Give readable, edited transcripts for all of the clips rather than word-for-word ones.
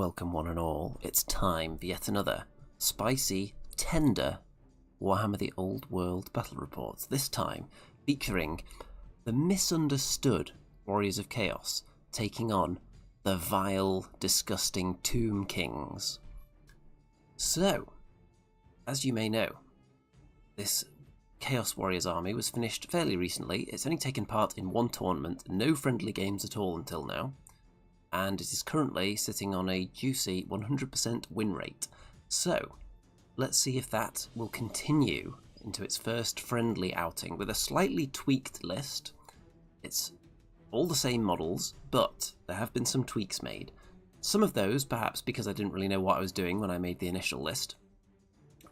Welcome one and all, it's time for yet another spicy, tender Warhammer the Old World battle reports, this time featuring the misunderstood Warriors of Chaos taking on the vile, disgusting Tomb Kings. So, as you may know, this Chaos Warriors army was finished fairly recently. It's only taken part in one tournament, no friendly games at all until now, and it is currently sitting on a juicy 100% win rate. So, let's see if that will continue into its first friendly outing with a slightly tweaked list. It's all the same models, but there have been some tweaks made. Some of those, perhaps because I didn't really know what I was doing when I made the initial list,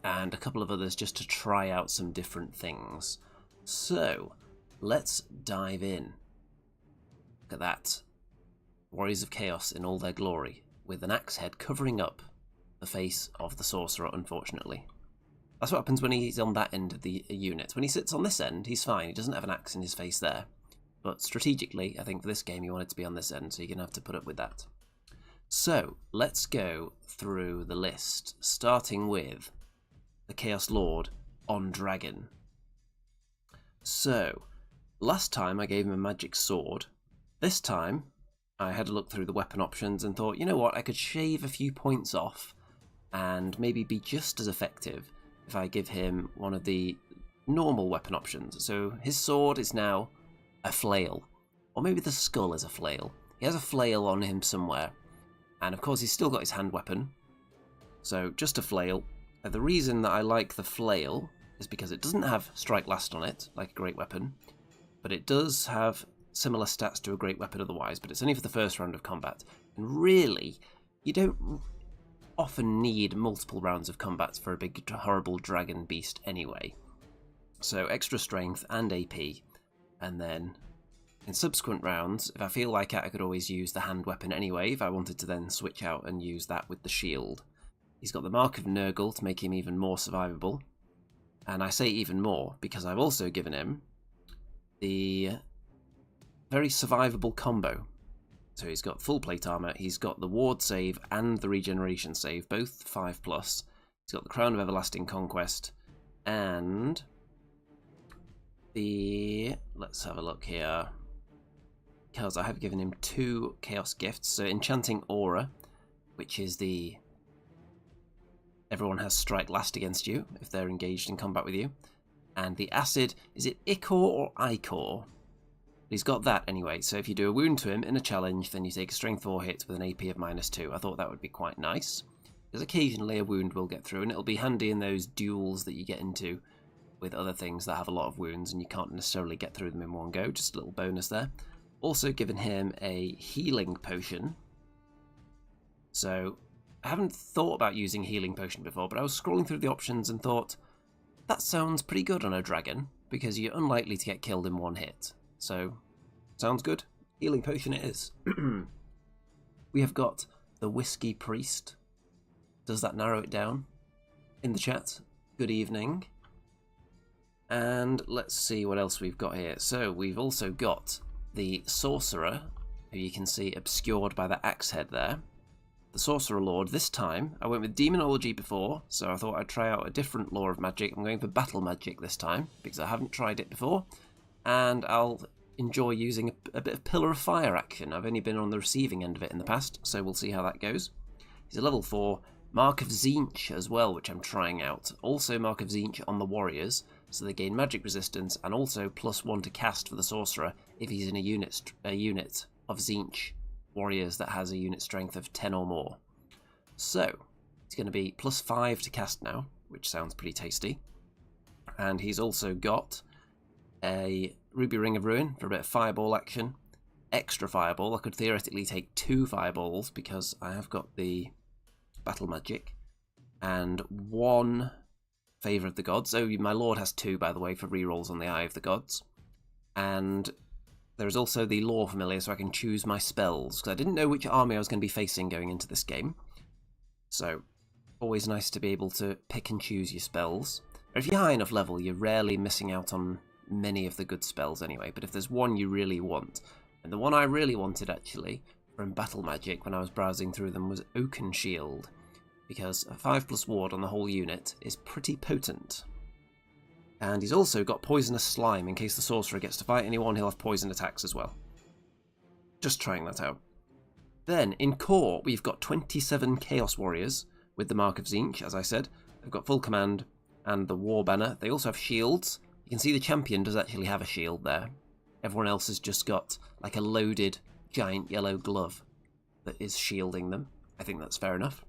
and a couple of others just to try out some different things. So, let's dive in. Look at that. Warriors of Chaos in all their glory, with an axe head covering up the face of the sorcerer, unfortunately. That's what happens when he's on that end of the unit. When he sits on this end, he's fine. He doesn't have an axe in his face there. But strategically, I think for this game, you want it to be on this end, so you're going to have to put up with that. So, let's go through the list, starting with the Chaos Lord on Dragon. So, last time I gave him a magic sword. This time, I had a look through the weapon options and thought, you know what, I could shave a few points off and maybe be just as effective if I give him one of the normal weapon options. So his sword is now a flail, or maybe the skull is a flail. He has a flail on him somewhere, and of course he's still got his hand weapon, so just a flail. The reason that I like the flail is because it doesn't have strike last on it, like a great weapon, but it does have similar stats to a great weapon otherwise, but it's only for the first round of combat. And really, you don't often need multiple rounds of combat for a big horrible dragon beast anyway. So extra strength and AP, and then in subsequent rounds, if I feel like it, I could always use the hand weapon anyway, if I wanted to then switch out and use that with the shield. He's got the Mark of Nurgle to make him even more survivable, and I say even more because I've also given him the very survivable combo. So he's got full plate armor, he's got the ward save and the regeneration save, both 5+. He's got the Crown of Everlasting Conquest, and the... let's have a look here, because I have given him 2 Chaos Gifts. So Enchanting Aura, which is the... everyone has strike last against you if they're engaged in combat with you. And the Acid, is it Ichor or Ichor? He's got that anyway, so if you do a wound to him in a challenge, then you take a strength 4 hit with an AP of -2. I thought that would be quite nice, because occasionally a wound will get through, and it'll be handy in those duels that you get into with other things that have a lot of wounds, and you can't necessarily get through them in one go. Just a little bonus there. Also given him a healing potion. So, I haven't thought about using healing potion before, but I was scrolling through the options and thought, that sounds pretty good on a dragon, because you're unlikely to get killed in one hit. So, sounds good. Healing potion it is. We have got the Whiskey Priest. Does that narrow it down? In the chat. Good evening. And let's see what else we've got here. So, we've also got the Sorcerer, who you can see obscured by the axe head there. The Sorcerer Lord. This time, I went with Demonology before, so I thought I'd try out a different law of magic. I'm going for Battle Magic this time, because I haven't tried it before. And I'll enjoy using a bit of Pillar of Fire action. I've only been on the receiving end of it in the past, so we'll see how that goes. He's a level 4. Mark of Tzeentch as well, which I'm trying out. Also Mark of Tzeentch on the Warriors, so they gain magic resistance, and also +1 to cast for the Sorcerer if he's in a unit of Tzeentch Warriors that has a unit strength of 10 or more. So, he's going to be +5 to cast now, which sounds pretty tasty. And he's also got a Ruby Ring of Ruin for a bit of fireball action. Extra fireball. I could theoretically take 2 fireballs because I have got the Battle Magic. And 1 Favour of the Gods. Oh, my Lord has 2, by the way, for rerolls on the Eye of the Gods. And there is also the Lore Familiar, so I can choose my spells, because I didn't know which army I was going to be facing going into this game. So, always nice to be able to pick and choose your spells. Or if you're high enough level, you're rarely missing out on many of the good spells anyway, but if there's one you really want, and the one I really wanted actually from Battle Magic when I was browsing through them was Oaken Shield, because a 5+ ward on the whole unit is pretty potent. And he's also got Poisonous Slime. In case the sorcerer gets to fight anyone, he'll have poison attacks as well. Just trying that out. Then, in core, we've got 27 Chaos Warriors with the Mark of Tzeentch, as I said. They've got full command and the War Banner. They also have shields. You can see the champion does actually have a shield there. Everyone else has just got like a loaded giant yellow glove that is shielding them. I think that's fair enough.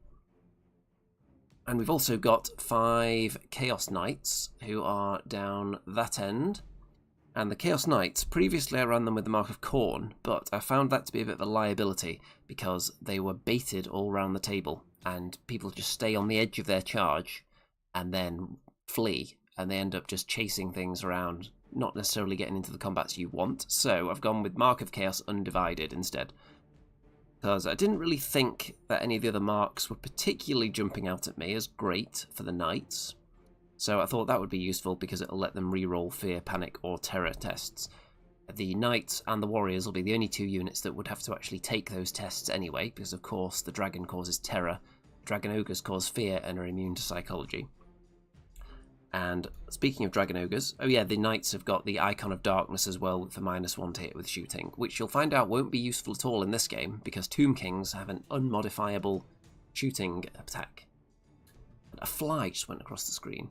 And we've also got 5 Chaos Knights who are down that end. And the Chaos Knights, previously I ran them with the Mark of Khorne, but I found that to be a bit of a liability because they were baited all around the table and people just stay on the edge of their charge and then flee, and they end up just chasing things around, not necessarily getting into the combats you want. So I've gone with Mark of Chaos Undivided instead, because I didn't really think that any of the other marks were particularly jumping out at me as great for the Knights. So I thought that would be useful because it'll let them reroll Fear, Panic or Terror tests. The Knights and the Warriors will be the only 2 units that would have to actually take those tests anyway, because of course the Dragon causes Terror, Dragon Ogres cause Fear and are immune to Psychology. And speaking of Dragon Ogres, oh yeah, the Knights have got the Icon of Darkness as well for -1 to hit with shooting, which you'll find out won't be useful at all in this game because Tomb Kings have an unmodifiable shooting attack. A fly just went across the screen.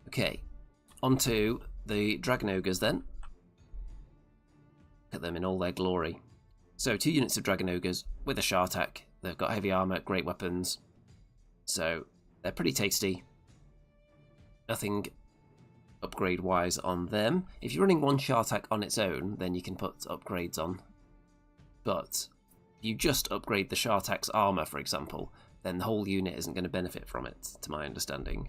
Okay, onto the Dragon Ogres then. Look at them in all their glory. So 2 units of Dragon Ogres with a Shartak. They've got heavy armour, great weapons. So they're pretty tasty. Nothing upgrade-wise on them. If you're running 1 Shartak on its own, then you can put upgrades on. But if you just upgrade the Shartak's armour, for example, then the whole unit isn't going to benefit from it, to my understanding.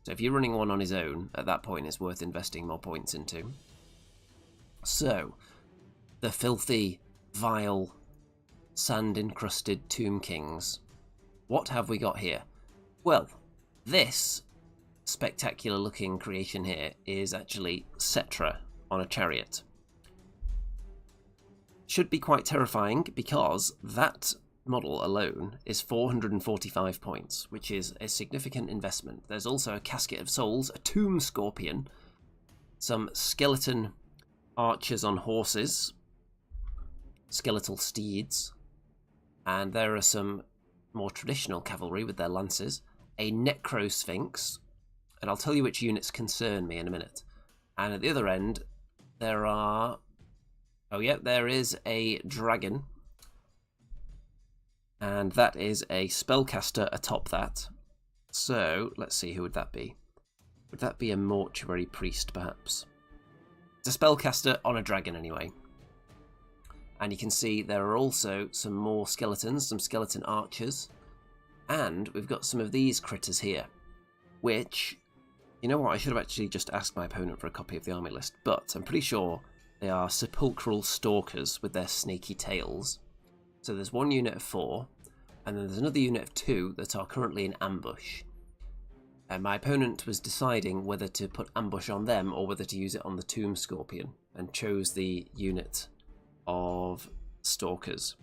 So if you're running one on his own, at that point it's worth investing more points into. So, the filthy, vile, sand-encrusted Tomb Kings. What have we got here? Well, this spectacular looking creation here is actually Cetra on a chariot. Should be quite terrifying because that model alone is 445 points, which is a significant investment. There's also a Casket of Souls, a Tomb Scorpion, some skeleton archers on horses, skeletal steeds, and there are some more traditional cavalry with their lances, a Necro Sphinx, and I'll tell you which units concern me in a minute. And at the other end, there are... oh yeah, there is a dragon, and that is a spellcaster atop that. So, let's see, who would that be? Would that be a mortuary priest, perhaps? It's a spellcaster on a dragon, anyway. And you can see there are also some more skeletons, some skeleton archers. And we've got some of these critters here, which... you know what, I should have actually just asked my opponent for a copy of the army list, but I'm pretty sure they are sepulchral stalkers with their snaky tails. So there's 1 unit of 4, and then there's another unit of 2 that are currently in ambush. And my opponent was deciding whether to put ambush on them or whether to use it on the Tomb Scorpion, and chose the unit of stalkers.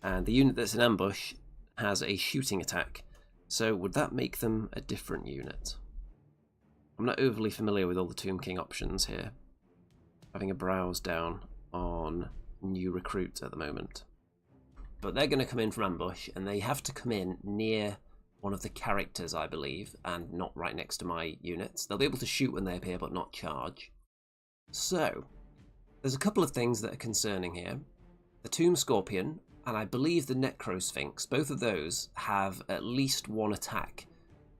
And the unit that's in ambush has a shooting attack, so would that make them a different unit? I'm not overly familiar with all the Tomb King options here. Having a browse down on new recruit at the moment. But they're going to come in from ambush, and they have to come in near one of the characters, I believe, and not right next to my units. They'll be able to shoot when they appear, but not charge. So, there's a couple of things that are concerning here. The Tomb Scorpion, and I believe the Necro Sphinx, both of those have at least 1 attack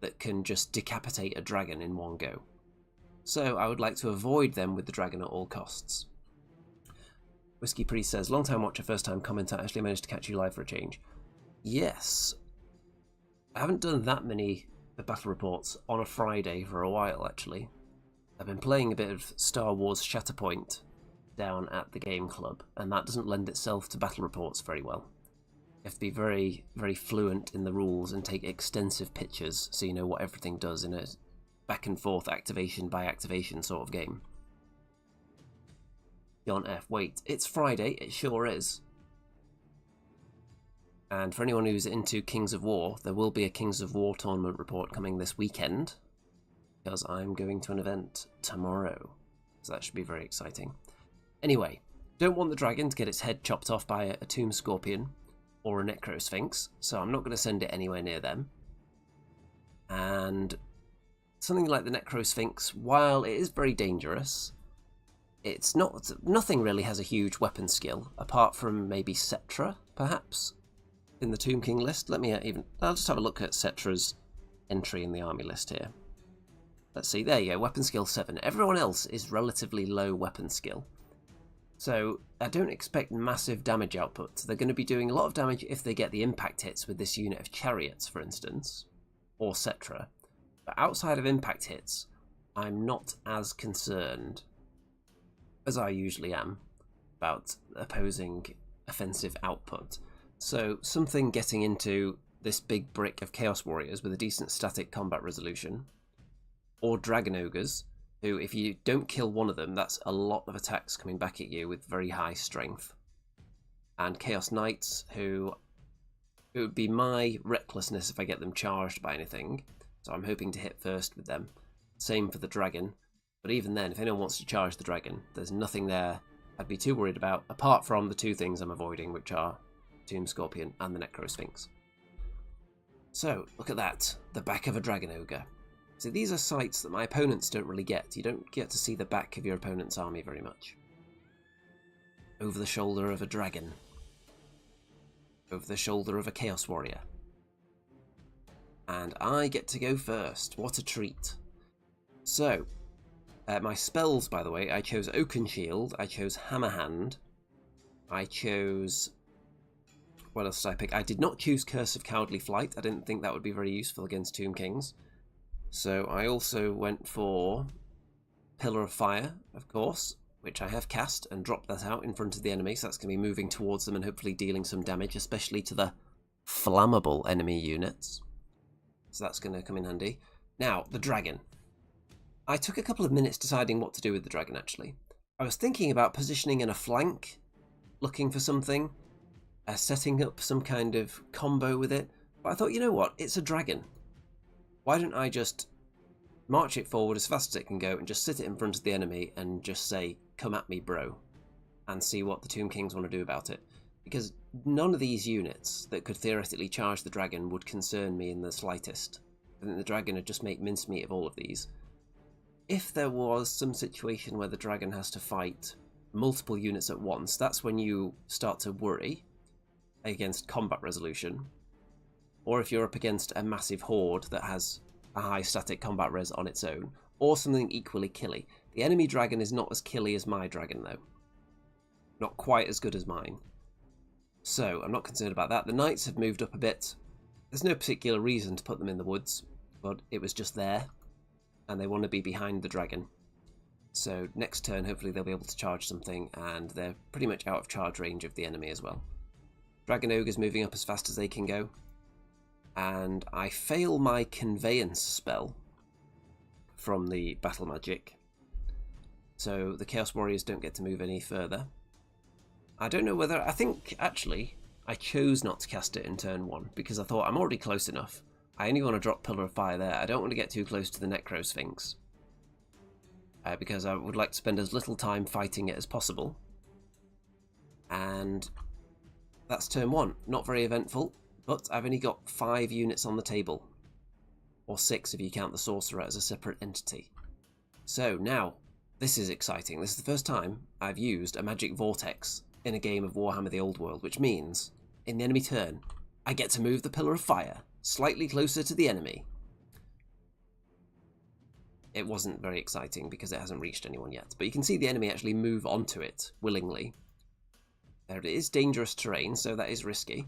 that can just decapitate a dragon in one go. So I would like to avoid them with the dragon at all costs. Whiskey Priest says, long time watcher, first time commenter, actually managed to catch you live for a change. Yes. I haven't done that many battle reports on a Friday for a while, actually. I've been playing a bit of Star Wars Shatterpoint down at the game club, and that doesn't lend itself to battle reports very well. You have to be very, very fluent in the rules and take extensive pictures so you know what everything does in a back and forth activation by activation sort of game. John F. Wait, it's Friday? It sure is. And for anyone who's into Kings of War, there will be a Kings of War tournament report coming this weekend, because I'm going to an event tomorrow. So that should be very exciting. Anyway, don't want the dragon to get its head chopped off by a tomb scorpion or a necrosphinx, so I'm not going to send it anywhere near them. And something like the necrosphinx, while it is very dangerous, it's not. Nothing really has a huge weapon skill, apart from maybe Cetra, perhaps, in the Tomb King list. I'll just have a look at Cetra's entry in the army list here. Let's see, there you go, weapon skill 7. Everyone else is relatively low weapon skill. So I don't expect massive damage output. They're going to be doing a lot of damage if they get the impact hits with this unit of chariots, for instance, or Cetra. But outside of impact hits, I'm not as concerned as I usually am about opposing offensive output. So something getting into this big brick of Chaos Warriors with a decent static combat resolution, or Dragon Ogres, who, if you don't kill one of them, that's a lot of attacks coming back at you with very high strength. And Chaos Knights, who it would be my recklessness if I get them charged by anything, so I'm hoping to hit first with them. Same for the Dragon, but even then, if anyone wants to charge the Dragon, there's nothing there I'd be too worried about, apart from the two things I'm avoiding, which are Tomb Scorpion and the Necrosphinx. So, look at that, the back of a Dragon Ogre. So these are sights that my opponents don't really get. You don't get to see the back of your opponent's army very much. Over the shoulder of a dragon. Over the shoulder of a Chaos Warrior. And I get to go first. What a treat. So, my spells, by the way, I chose Oaken Shield, I chose Hammer Hand, I chose... What else did I pick? I did not choose Curse of Cowardly Flight. I didn't think that would be very useful against Tomb Kings. So I also went for Pillar of Fire, of course, which I have cast and dropped that out in front of the enemy, so that's going to be moving towards them and hopefully dealing some damage, especially to the flammable enemy units. So that's going to come in handy. Now, the dragon. I took a couple of minutes deciding what to do with the dragon, actually. I was thinking about positioning in a flank, looking for something, setting up some kind of combo with it, but I thought, you know what, it's a dragon. Why don't I just march it forward as fast as it can go and just sit it in front of the enemy and just say, come at me, bro, and see what the Tomb Kings want to do about it. Because none of these units that could theoretically charge the dragon would concern me in the slightest. I think the dragon would just make mincemeat of all of these. If there was some situation where the dragon has to fight multiple units at once, that's when you start to worry against combat resolution. Or if you're up against a massive horde that has a high static combat res on its own, or something equally killy. The enemy dragon is not as killy as my dragon, though. Not quite as good as mine. So, I'm not concerned about that. The knights have moved up a bit. There's no particular reason to put them in the woods, but it was just there, and they want to be behind the dragon. So, next turn, hopefully they'll be able to charge something, and they're pretty much out of charge range of the enemy as well. Dragon Ogre's moving up as fast as they can go. And I fail my Conveyance spell from the Battle Magic. So the Chaos Warriors don't get to move any further. I don't know whether... I think, actually, I chose not to cast it in turn 1, because I thought I'm already close enough. I only want to drop Pillar of Fire there. I don't want to get too close to the Necrosphinx. Because I would like to spend as little time fighting it as possible. And that's turn 1. Not very eventful. But I've only got 5 units on the table. Or 6 if you count the Sorcerer as a separate entity. So now, this is exciting. This is the first time I've used a Magic Vortex in a game of Warhammer the Old World, which means, in the enemy turn, I get to move the Pillar of Fire slightly closer to the enemy. It wasn't very exciting because it hasn't reached anyone yet, but you can see the enemy actually move onto it willingly. There it is, dangerous terrain, so that is risky.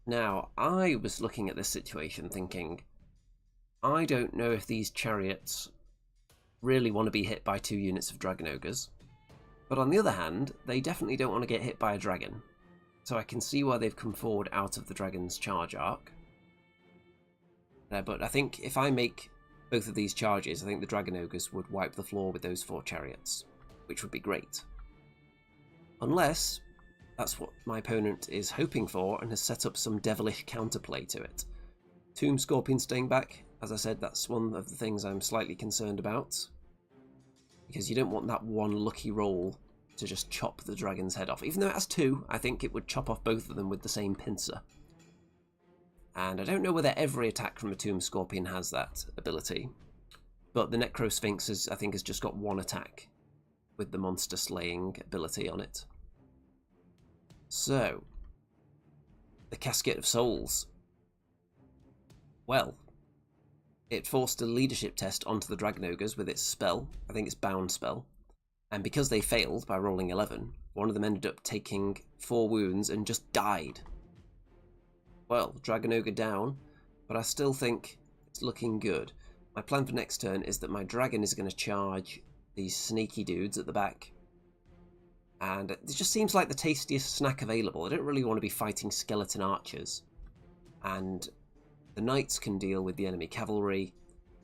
Now, I was looking at this situation thinking, I don't know if these chariots really want to be hit by 2 units of Dragon Ogres, but on the other hand, they definitely don't want to get hit by a dragon. So I can see why they've come forward out of the dragon's charge arc. But I think if I make both of these charges, I think the Dragon Ogres would wipe the floor with those 4 chariots, which would be great. Unless That's what my opponent is hoping for and has set up some devilish counterplay to it. Tomb Scorpion staying back, as I said, that's one of the things I'm slightly concerned about. Because you don't want that one lucky roll to just chop the dragon's head off. Even though it has two, I think it would chop off both of them with the same pincer. And I don't know whether every attack from a Tomb Scorpion has that ability. But the Necro Sphinx, I think, has just got one attack with the monster slaying ability on it. So, the Casket of Souls. Well, it forced a leadership test onto the Dragon Ogres with its spell. I think it's Bound spell. And because they failed by rolling 11, one of them ended up taking 4 wounds and just died. Well, Dragon Ogre down, but I still think it's looking good. My plan for next turn is that my dragon is going to charge these sneaky dudes at the back. And it just seems like the tastiest snack available. I don't really want to be fighting skeleton archers. And the knights can deal with the enemy cavalry.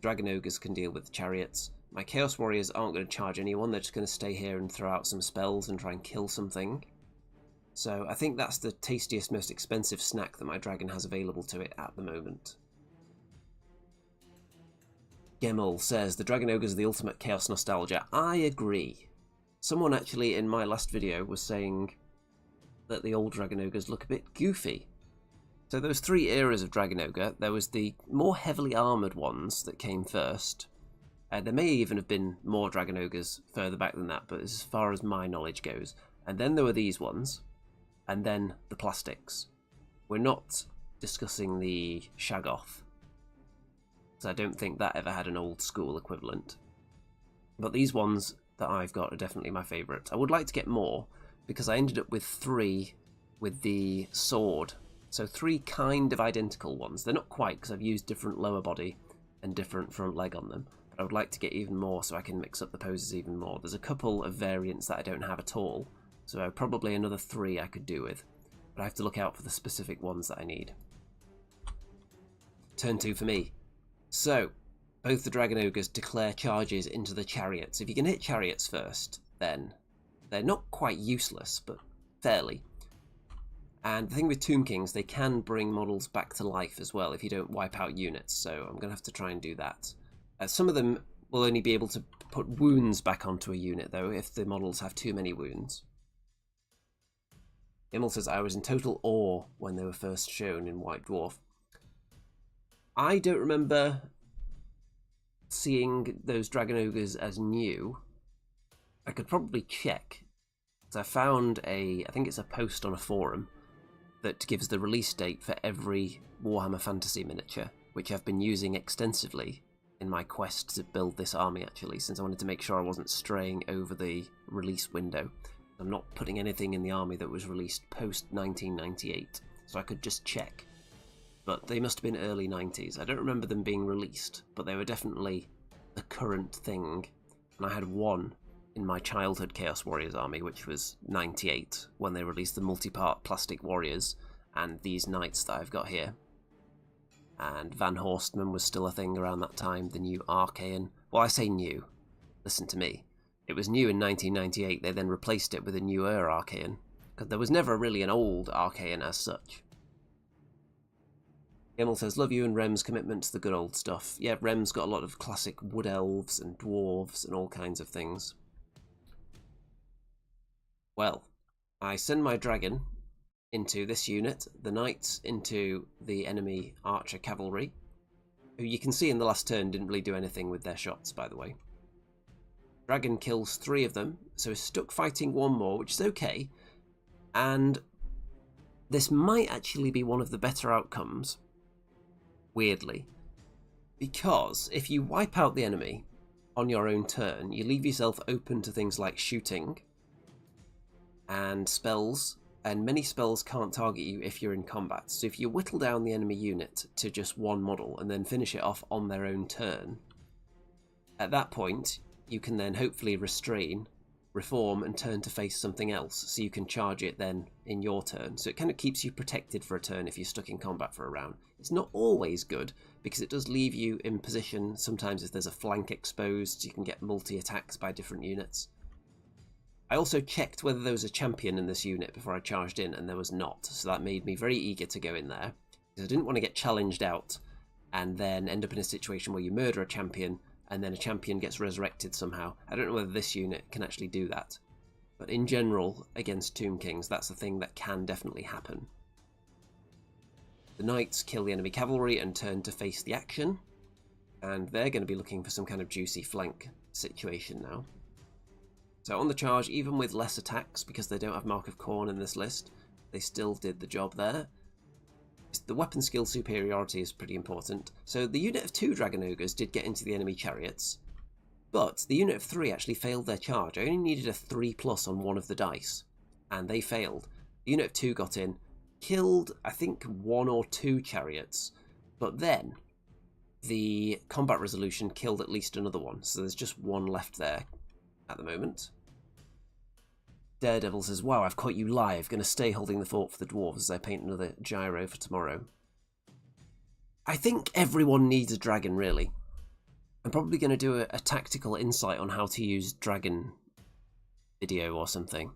Dragon ogres can deal with the chariots. My chaos warriors aren't going to charge anyone. They're just going to stay here and throw out some spells and try and kill something. So I think that's the tastiest, most expensive snack that my dragon has available to it at the moment. Gemel says, the Dragon Ogres are the ultimate chaos nostalgia. I agree. Someone actually in my last video was saying that the old Dragon Ogres look a bit goofy. So there was 3 eras of Dragon Ogre. There was the more heavily armoured ones that came first. There may even have been more Dragon Ogres further back than that, but as far as my knowledge goes. And then there were these ones, and then the plastics. We're not discussing the Shaggoth, so I don't think that ever had an old school equivalent. But these ones that I've got are definitely my favourite. I would like to get more, because I ended up with 3 with the sword. So 3 kind of identical ones. They're not quite, because I've used different lower body and different front leg on them. But I would like to get even more so I can mix up the poses even more. There's a couple of variants that I don't have at all. So probably another 3 I could do with. But I have to look out for the specific ones that I need. Turn 2 for me. So, both the Dragon Ogres declare charges into the chariots. If you can hit chariots first, then they're not quite useless, but fairly. And the thing with Tomb Kings, they can bring models back to life as well if you don't wipe out units, so I'm going to have to try and do that. Some of them will only be able to put wounds back onto a unit, though, if the models have too many wounds. Immel says, I was in total awe when they were first shown in White Dwarf. I don't remember seeing those Dragon Ogres as new. I could probably check. So I found I think it's a post on a forum that gives the release date for every Warhammer Fantasy miniature, which I've been using extensively in my quest to build this army, actually, since I wanted to make sure I wasn't straying over the release window. I'm not putting anything in the army that was released post-1998, so I could just check. But they must have been early 90s. I don't remember them being released, but they were definitely the current thing. And I had one in my childhood Chaos Warriors army, which was 98, when they released the multi-part Plastic Warriors and these knights that I've got here. And Van Horstman was still a thing around that time, the new Archaean. Well, I say new. Listen to me. It was new in 1998, they then replaced it with a newer Archaean, because there was never really an old Archaean as such. Gemmel says, love you and Rem's commitment to the good old stuff. Yeah, Rem's got a lot of classic wood elves and dwarves and all kinds of things. Well, I send my dragon into this unit, the knights into the enemy archer cavalry, who you can see in the last turn didn't really do anything with their shots, by the way. Dragon kills 3 of them, so is stuck fighting 1 more, which is okay. And this might actually be one of the better outcomes, weirdly, because if you wipe out the enemy on your own turn, you leave yourself open to things like shooting and spells, and many spells can't target you if you're in combat. So if you whittle down the enemy unit to just 1 model and then finish it off on their own turn, at that point you can then hopefully restrain, reform, and turn to face something else, so you can charge it then in your turn. So it kind of keeps you protected for a turn if you're stuck in combat for a round. It's not always good, because it does leave you in position. Sometimes if there's a flank exposed, you can get multi-attacks by different units. I also checked whether there was a champion in this unit before I charged in, and there was not. So that made me very eager to go in there, because I didn't want to get challenged out and then end up in a situation where you murder a champion and then a champion gets resurrected somehow. I don't know whether this unit can actually do that. But in general, against Tomb Kings, that's a thing that can definitely happen. The knights kill the enemy cavalry and turn to face the action, and they're going to be looking for some kind of juicy flank situation now. So on the charge, even with less attacks, because they don't have Mark of Khorne in this list, they still did the job there. The weapon skill superiority is pretty important. So the unit of 2 Dragon Ogres did get into the enemy chariots, but the unit of 3 actually failed their charge. I only needed a 3+ on one of the dice, and they failed. The unit of 2 got in, killed, I think, 1 or 2 chariots, but then the combat resolution killed at least another one, so there's just 1 left there at the moment. Daredevil says, wow, I've caught you live. Going to stay holding the fort for the dwarves as I paint another gyro for tomorrow. I think everyone needs a dragon, really. I'm probably going to do a tactical insight on how to use dragon video or something.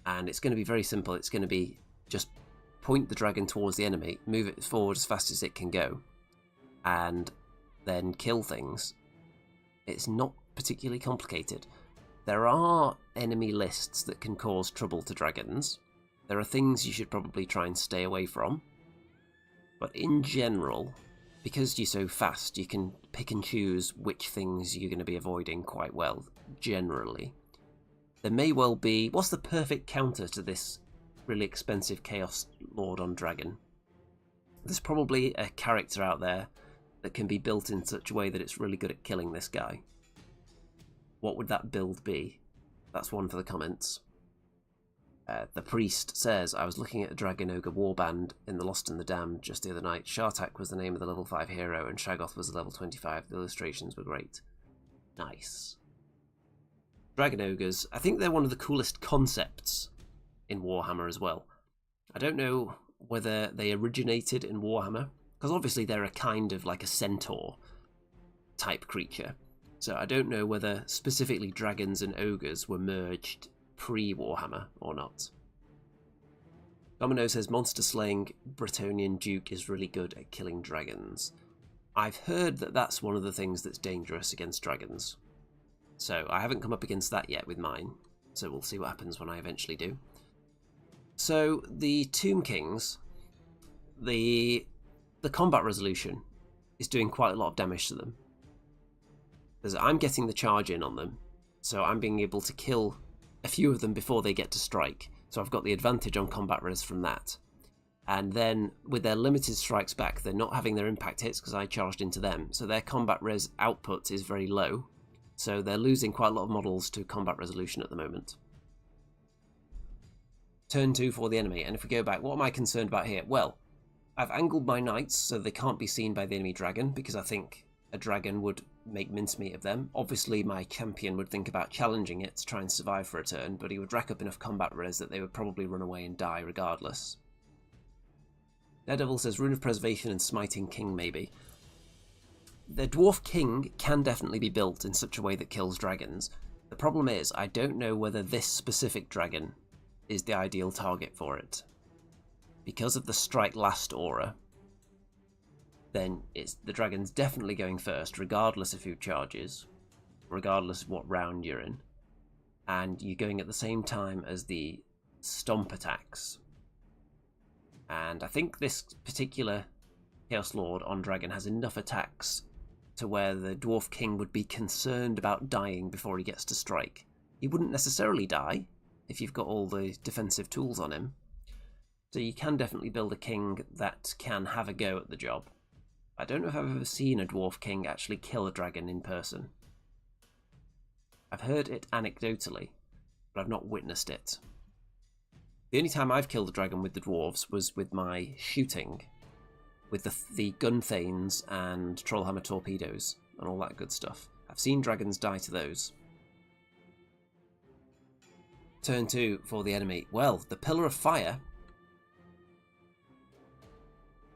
And it's going to be very simple. It's going to be just point the dragon towards the enemy, move it forward as fast as it can go, and then kill things. It's not particularly complicated. There are enemy lists that can cause trouble to dragons. There are things you should probably try and stay away from. But in general, because you're so fast, you can pick and choose which things you're going to be avoiding quite well, generally. There may well be... What's the perfect counter to this really expensive Chaos Lord on Dragon? There's probably a character out there that can be built in such a way that it's really good at killing this guy. What would that build be? That's one for the comments. The priest says, I was looking at a Dragon Ogre warband in The Lost and the Damned just the other night. Shartak was the name of the level 5 hero and Shaggoth was the level 25. The illustrations were great. Nice. Dragon Ogres, I think they're one of the coolest concepts in Warhammer as well. I don't know whether they originated in Warhammer, because obviously they're a kind of like a centaur type creature. So I don't know whether specifically dragons and ogres were merged pre-Warhammer or not. Domino says, monster slaying Bretonnian Duke is really good at killing dragons. I've heard that that's one of the things that's dangerous against dragons. So I haven't come up against that yet with mine, so we'll see what happens when I eventually do. So the Tomb Kings, the combat resolution is doing quite a lot of damage to them. Because I'm getting the charge in on them, so I'm being able to kill a few of them before they get to strike. So I've got the advantage on combat res from that. And then with their limited strikes back, they're not having their impact hits because I charged into them. So their combat res output is very low. So they're losing quite a lot of models to combat resolution at the moment. Turn 2 for the enemy. And if we go back, what am I concerned about here? Well, I've angled my knights so they can't be seen by the enemy dragon, because I think a dragon would make mincemeat of them. Obviously my champion would think about challenging it to try and survive for a turn, but he would rack up enough combat res that they would probably run away and die regardless. Daredevil says Rune of Preservation and Smiting King maybe. The Dwarf King can definitely be built in such a way that kills dragons. The problem is I don't know whether this specific dragon is the ideal target for it. Because of the Strike Last aura, then the dragon's definitely going first, regardless of who charges, regardless of what round you're in. And you're going at the same time as the stomp attacks. And I think this particular Chaos Lord on Dragon has enough attacks to where the Dwarf King would be concerned about dying before he gets to strike. He wouldn't necessarily die if you've got all the defensive tools on him. So you can definitely build a king that can have a go at the job. I don't know if I've ever seen a Dwarf King actually kill a dragon in person. I've heard it anecdotally, but I've not witnessed it. The only time I've killed a dragon with the dwarves was with my shooting, with the gun thanes and trollhammer torpedoes and all that good stuff. I've seen dragons die to those. Turn 2 for the enemy. Well, the Pillar of Fire,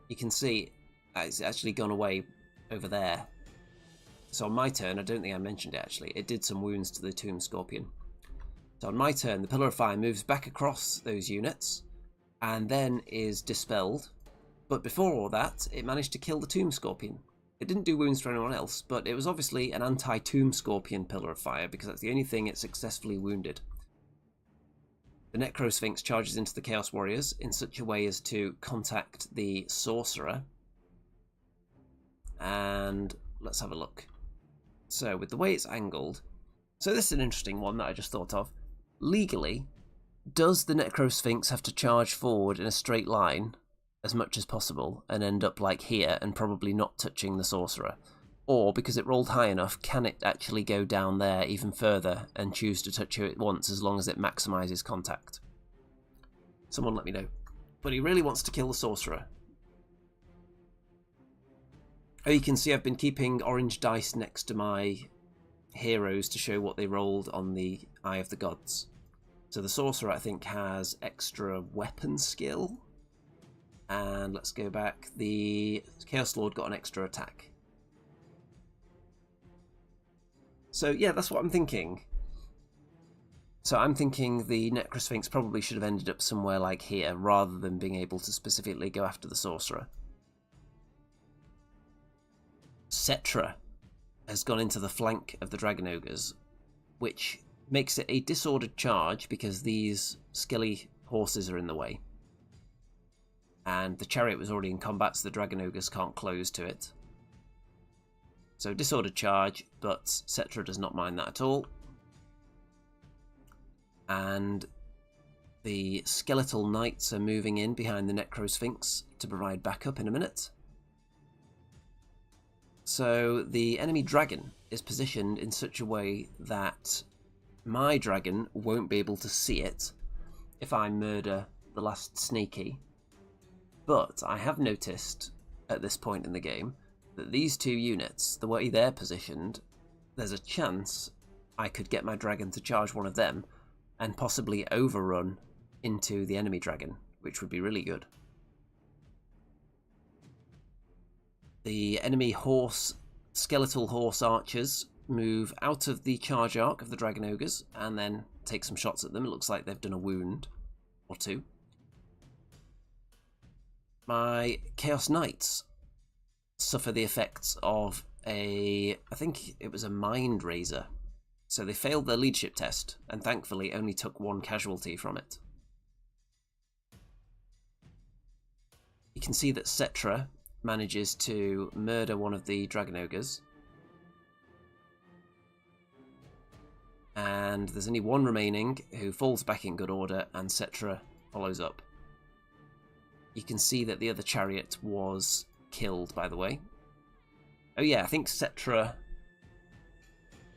you can see it's actually gone away over there. So on my turn, I don't think I mentioned it actually, it did some wounds to the Tomb Scorpion. So on my turn, the Pillar of Fire moves back across those units and then is dispelled. But before all that, it managed to kill the Tomb Scorpion. It didn't do wounds for anyone else, but it was obviously an anti-Tomb Scorpion Pillar of Fire because that's the only thing it successfully wounded. The Necrosphinx charges into the Chaos Warriors in such a way as to contact the Sorcerer. And let's have a look. So with the way it's angled, so this is an interesting one that I just thought of. Legally, does the Necrosphinx have to charge forward in a straight line as much as possible and end up like here and probably not touching the Sorcerer? Or, because it rolled high enough, can it actually go down there even further and choose to touch you at once as long as it maximises contact? Someone let me know. But he really wants to kill the Sorcerer. Oh, you can see I've been keeping orange dice next to my heroes to show what they rolled on the Eye of the Gods. So the Sorcerer, I think, has extra weapon skill. And let's go back. The Chaos Lord got an extra attack. So yeah, that's what I'm thinking. So I'm thinking the Necrosphinx probably should have ended up somewhere like here, rather than being able to specifically go after the Sorcerer. Cetra has gone into the flank of the Dragon Ogres, which makes it a disordered charge because these skelly horses are in the way. And the chariot was already in combat, so the Dragon Ogres can't close to it. So disordered charge, but Cetra does not mind that at all. And the skeletal knights are moving in behind the Necrosphinx to provide backup in a minute. So the enemy dragon is positioned in such a way that my dragon won't be able to see it if I murder the last sneaky. But I have noticed at this point in the game that these two units, the way they're positioned, there's a chance I could get my dragon to charge one of them and possibly overrun into the enemy dragon, which would be really good. The enemy horse, skeletal horse archers move out of the charge arc of the Dragon Ogres and then take some shots at them. It looks like they've done a wound or two. My Chaos Knights suffer the effects of I think it was a Mind Razor. So they failed their leadership test and thankfully only took one casualty from it. You can see that Cetra manages to murder one of the Dragon Ogres. And there's only one remaining who falls back in good order and Cetra follows up. You can see that the other chariot was killed, by the way. Oh yeah, I think Cetra...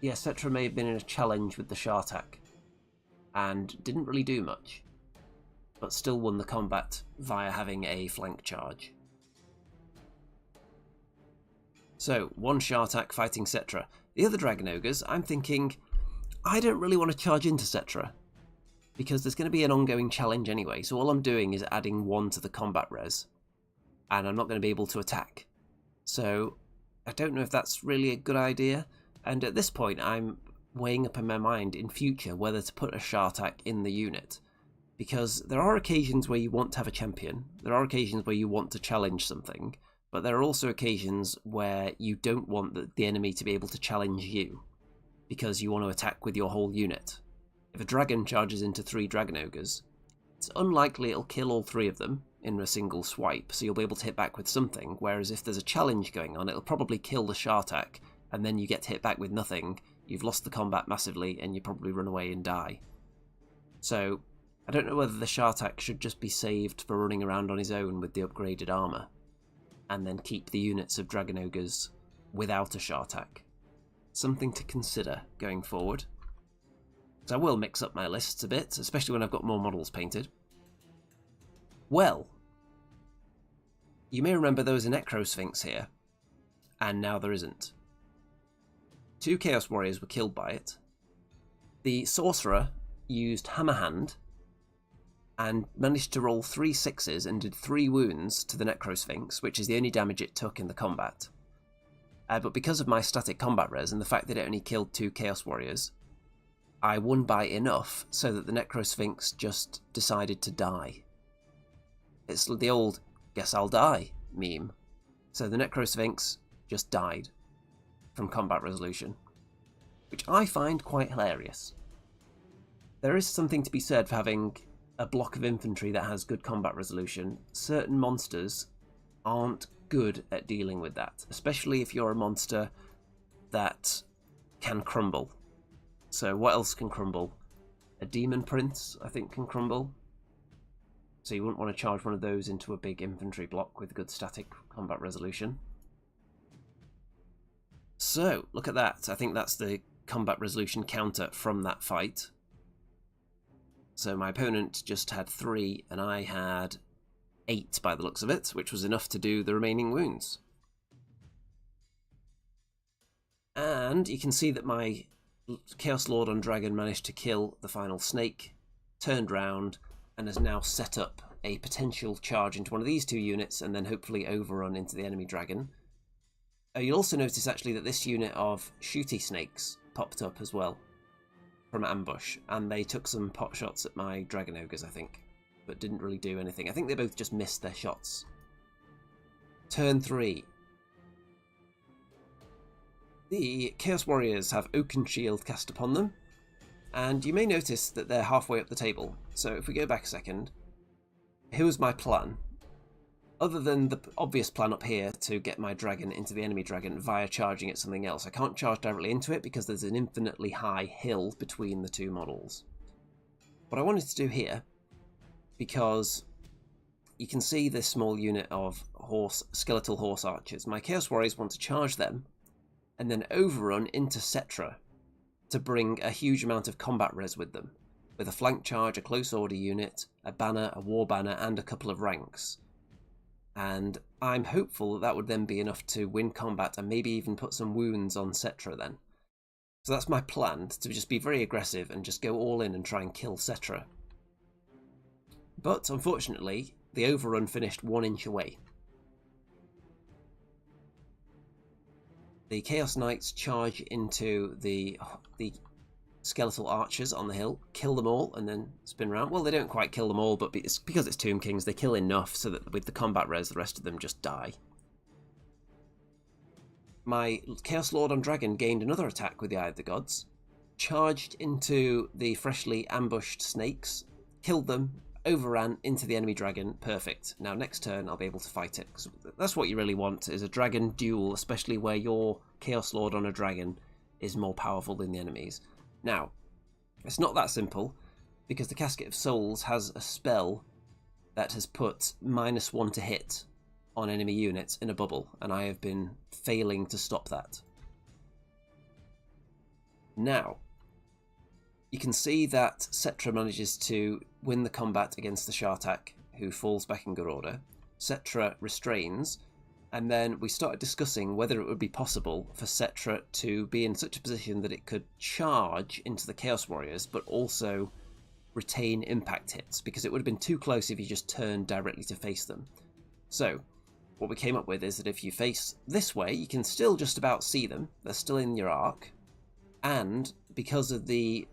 Yeah, Cetra may have been in a challenge with the Shartak and didn't really do much, but still won the combat via having a flank charge. So, one Shartak fighting Cetra. The other Dragon Ogres, I'm thinking, I don't really want to charge into Cetra, because there's going to be an ongoing challenge anyway, so all I'm doing is adding one to the combat res, and I'm not going to be able to attack. So, I don't know if that's really a good idea, and at this point I'm weighing up in my mind in future whether to put a Shartak in the unit, because there are occasions where you want to have a champion, there are occasions where you want to challenge something, but there are also occasions where you don't want the enemy to be able to challenge you, because you want to attack with your whole unit. If a dragon charges into 3 Dragon Ogres, it's unlikely it'll kill all 3 of them in a single swipe, so you'll be able to hit back with something, whereas if there's a challenge going on, it'll probably kill the Shartak, and then you get hit back with nothing, you've lost the combat massively, and you probably run away and die. So, I don't know whether the Shartak should just be saved for running around on his own with the upgraded armour, and then keep the units of Dragon Ogres without a Shartak. Something to consider going forward. So I will mix up my lists a bit, especially when I've got more models painted. Well, you may remember there was a Necrosphinx here, and now there isn't. 2 Chaos Warriors were killed by it. The Sorcerer used Hammer Hand and managed to roll 3 6s and did 3 wounds to the Necrosphinx, which is the only damage it took in the combat. But because of my static combat res and the fact that it only killed 2 Chaos Warriors, I won by enough so that the Necrosphinx just decided to die. It's the old "guess I'll die" meme. So the Necrosphinx just died from combat resolution, which I find quite hilarious. There is something to be said for having a block of infantry that has good combat resolution. Certain monsters aren't good at dealing with that, especially if you're a monster that can crumble. So what else can crumble? A Demon Prince, I think, can crumble. So you wouldn't want to charge one of those into a big infantry block with good static combat resolution. So, look at that. I think that's the combat resolution counter from that fight. So my opponent just had 3 and I had 8 by the looks of it, which was enough to do the remaining wounds. And you can see that my Chaos Lord on Dragon managed to kill the final snake, turned round, and has now set up a potential charge into one of these 2 units and then hopefully overrun into the enemy dragon. You'll also notice actually that this unit of shooty snakes popped up as well from ambush, and they took some pot shots at my dragon ogres, I think, but didn't really do anything. I think they both just missed their shots. Turn 3. The Chaos Warriors have Oaken Shield cast upon them, and you may notice that they're halfway up the table. So if we go back a second, here was my plan. Other than the obvious plan up here to get my dragon into the enemy dragon via charging at something else, I can't charge directly into it because there's an infinitely high hill between the 2 models. What I wanted to do here, because you can see this small unit of skeletal horse archers, my Chaos Warriors want to charge them and then overrun into Cetra to bring a huge amount of combat res with them, with a flank charge, a close order unit, a banner, a war banner, and a couple of ranks. And I'm hopeful that that would then be enough to win combat and maybe even put some wounds on Cetra then. So that's my plan, to just be very aggressive and just go all in and try and kill Cetra. But unfortunately, the overrun finished 1 inch away. The Chaos Knights charge into the skeletal archers on the hill, kill them all, and then spin around. Well, they don't quite kill them all, but because it's Tomb Kings, they kill enough so that with the combat res, the rest of them just die. My Chaos Lord on Dragon gained another attack with the Eye of the Gods, charged into the freshly ambushed snakes, killed them, overran into the enemy dragon. Perfect. Now next turn I'll be able to fight it. 'Cause that's what you really want, is a dragon duel, especially where your Chaos Lord on a dragon is more powerful than the enemy's. Now, it's not that simple, because the Casket of Souls has a spell that has put -1 to hit on enemy units in a bubble, and I have been failing to stop that. Now, you can see that Cetra manages to win the combat against the Shartak, who falls back in good order. Cetra restrains, and then we started discussing whether it would be possible for Cetra to be in such a position that it could charge into the Chaos Warriors, but also retain impact hits, because it would have been too close if you just turned directly to face them. So, what we came up with is that if you face this way, you can still just about see them, they're still in your arc, and because of the